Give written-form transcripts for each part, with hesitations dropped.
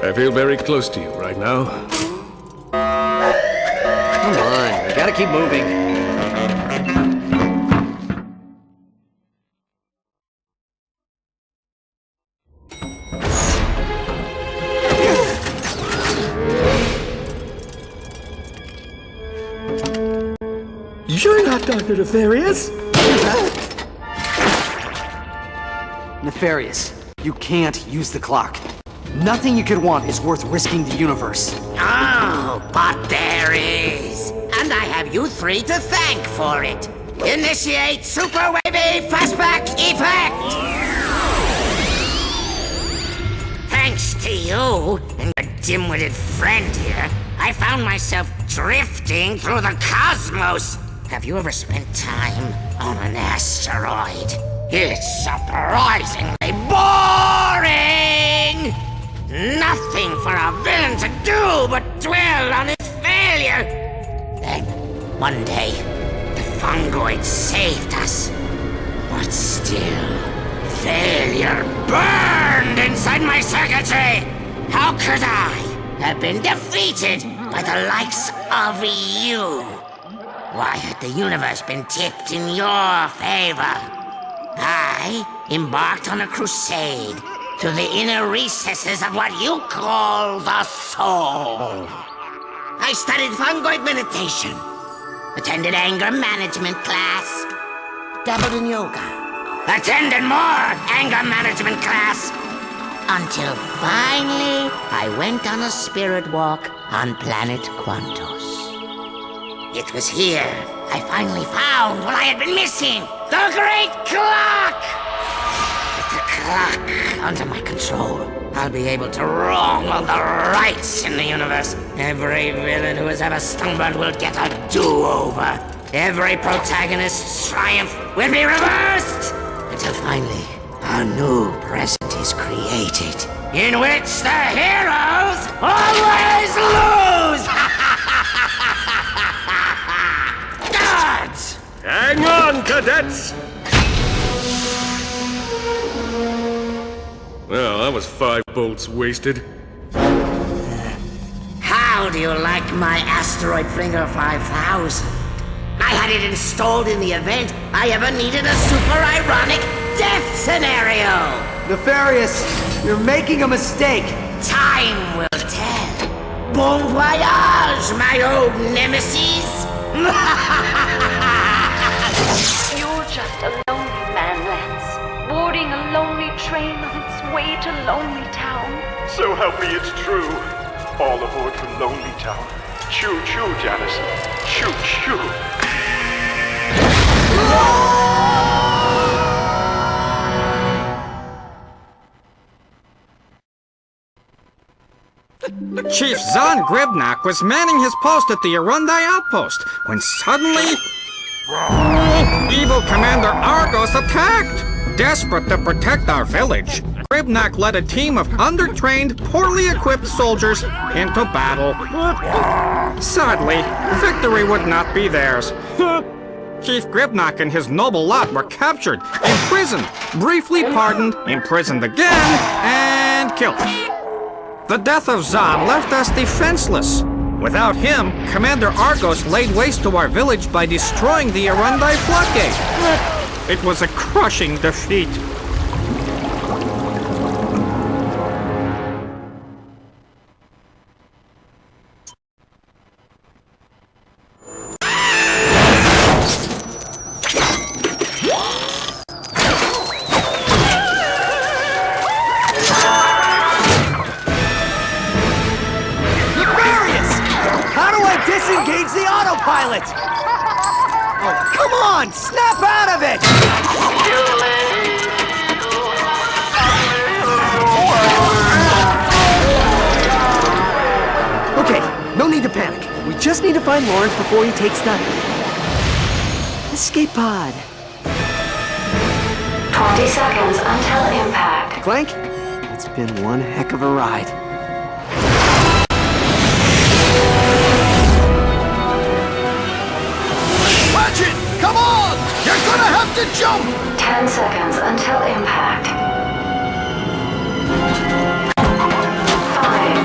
I feel very close to you right now. Come on, we gotta keep moving. You're not Dr. Nefarious! Nefarious, you can't use the clock. Nothing you could want is worth risking the universe. Oh, but there is. And I have you three to thank for it. Initiate Super Wavy Flashback Effect! Thanks to you and your dim-witted friend here, I found myself drifting through the cosmos. Have you ever spent time on an asteroid? It's surprisingly boring! Nothing for a villain to do but dwell on his failure. Then, one day, the fungoid saved us. But still, failure burned inside my circuitry. How could I have been defeated by the likes of you? Why had the universe been tipped in your favor? I embarked on a crusade to the inner recesses of what you call the soul. I studied fungoid meditation, attended anger management class, dabbled in yoga, attended more anger management class, until finally I went on a spirit walk on planet Quantos. It was here I finally found what I had been missing, the Great Clock! With the clock under my control, I'll be able to wrong all the rights in the universe. Every villain who has ever stumbled will get a do-over. Every protagonist's triumph will be reversed! Until finally, a new present is created, in which the heroes always lose! Guards! Hang on, cadets! Well, that was 5 bolts wasted. How do you like my asteroid Flinger 5000? I had it installed in the event I ever needed a super ironic death scenario! Nefarious, you're making a mistake. Time will tell. Bon voyage, my old nemesis! You're just a lonely man, Lance, boarding a lonely train on its way to Lonely Town. So help me, it's true. All aboard for Lonely Town. Choo-choo, Janice. Choo-choo. Chief Zahn Gribnak was manning his post at the Arundai outpost when suddenly... evil Commander Argos attacked! Desperate to protect our village, Gribnak led a team of undertrained, poorly equipped soldiers into battle. Sadly, victory would not be theirs. Chief Gribnak and his noble lot were captured, imprisoned, briefly pardoned, imprisoned again, and killed. The death of Zahn left us defenseless. Without him, Commander Argos laid waste to our village by destroying the Arundai floodgate. It was a crushing defeat. Disengage the autopilot! Oh, come on! Snap out of it! Okay, no need to panic. We just need to find Lawrence before he takes the... escape pod. 20 seconds until impact. Clank, it's been one heck of a ride. Ratchet, come on! You're gonna have to jump! 10 seconds until impact. 5,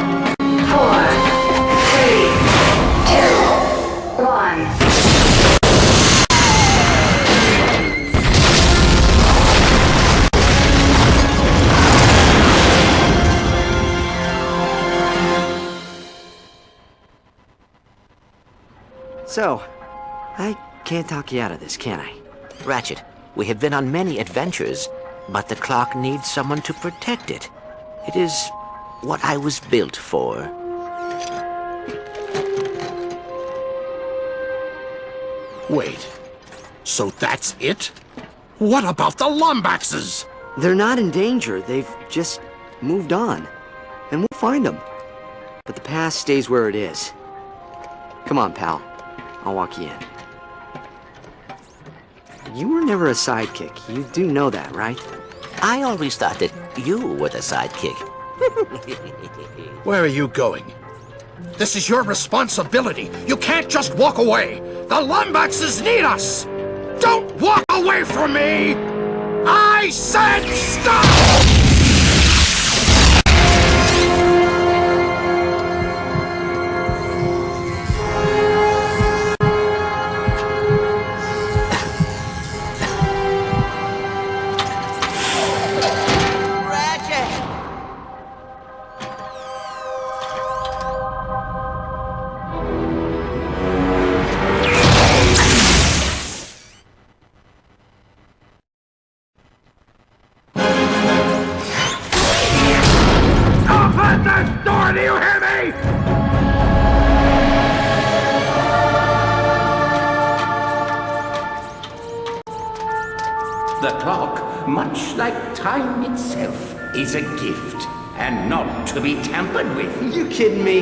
So, I can't talk you out of this, can I? Ratchet, we have been on many adventures, but the clock needs someone to protect it. It is what I was built for. Wait. So that's it? What about the Lombaxes? They're not in danger. They've just moved on. And we'll find them. But the past stays where it is. Come on, pal. I'll walk you in. You were never a sidekick. You do know that, right? I always thought that you were the sidekick. Where are you going? This is your responsibility. You can't just walk away. The Lombaxes need us. Don't walk away from me! I said stop! Do you hear me? The clock, much like time itself, is a gift, and not to be tampered with. You kidding me?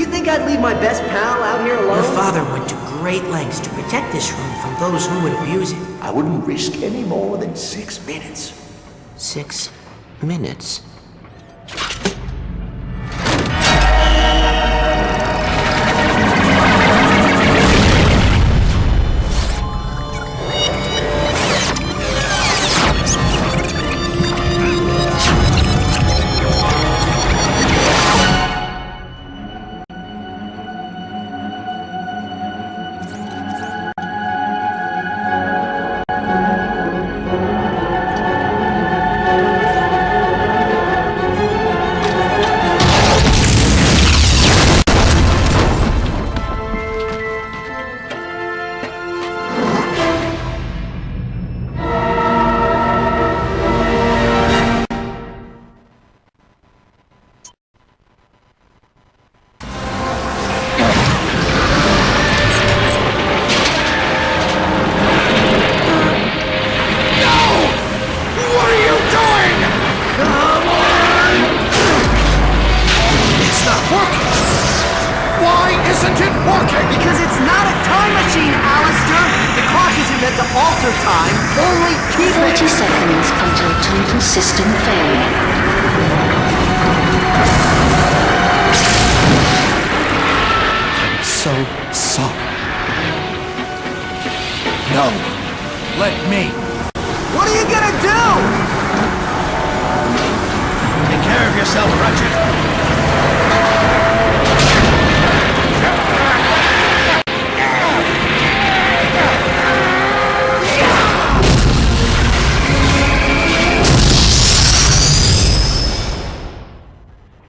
You think I'd leave my best pal out here alone? Your father went to great lengths to protect this room from those who would abuse it. I wouldn't risk any more than 6 minutes. 6 minutes? Because it's not a time machine, Alistair! The clock isn't meant to alter time, only keep it! 30 seconds until total system failure.